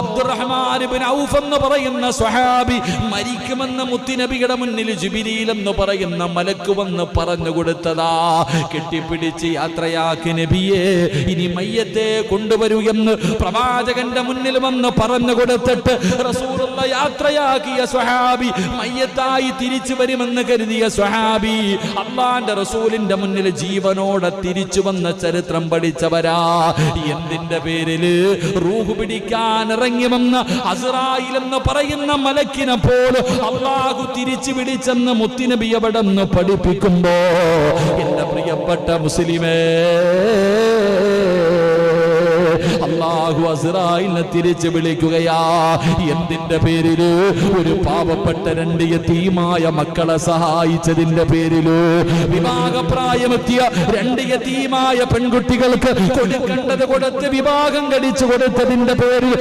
അബ്ദുറഹ്മാൻ ഇബ്നു ഔഫ് എന്ന് പറയുന്ന സ്വഹാബി മരിക്കുമെന്ന് മുത്തുനബിയുടെ മുന്നിൽ ജിബ്രീൽ എന്ന് പറയുന്ന മലക്ക് വന്ന് പറഞ്ഞു കൊടുത്തതാ. കെട്ടിപ്പിടിച്ച് യാത്രയാക്കി നബിയെ, ഇനി മയ്യത്തെ കൊണ്ടുവരൂ എന്ന് പ്രവാചകന്റെ മുന്നിൽ വന്ന് പറഞ്ഞു കൊടുത്തിട്ട് റസൂലുള്ള യാത്രയാക്കിയ സ്വഹാബി, മയ്യത്തായി തിരിച്ചു വരുമെന്ന് കരുതിയ സ്വഹാബി അല്ലാഹുവിന്റെ റസൂലിന്റെ മുന്നിൽ ജീവനോടെ തിരിച്ചു വന്ന ചരിത്രം പഠിച്ചവരാ. എന്തിന്റെ പേരില്? റൂഹ് പിടിക്കാൻ ഇറങ്ങി വന്ന അസ്റായിൽ എന്ന് പറയുന്ന മലക്കിനെ പോലും അല്ലാഹു തിരിച്ചു പിടിച്ചെന്ന് മുത്തുനബി എവിടെന്ന് പഠിപ്പിക്കുമ്പോ എന്റെ പ്രിയപ്പെട്ട മുസ്ലിമേ, അല്ലാഹു അസ്റായിലിനെ തിരിച്ചു വിളിക്കുകയാ. എന്തിന്റെ പേരില്? ഒരു പാവപ്പെട്ട 2 യതീമായ മക്കളെ സഹായിച്ചതിന്റെ പേരില്, വിവാഹപ്രായമെത്തിയ 2 യതീമായ പെൺകുട്ടികൾക്ക് കൊടുക്കേണ്ടത് കൊടുത്ത് വിവാഹം കഴിച്ചു കൊടുത്തതിന്റെ പേരിൽ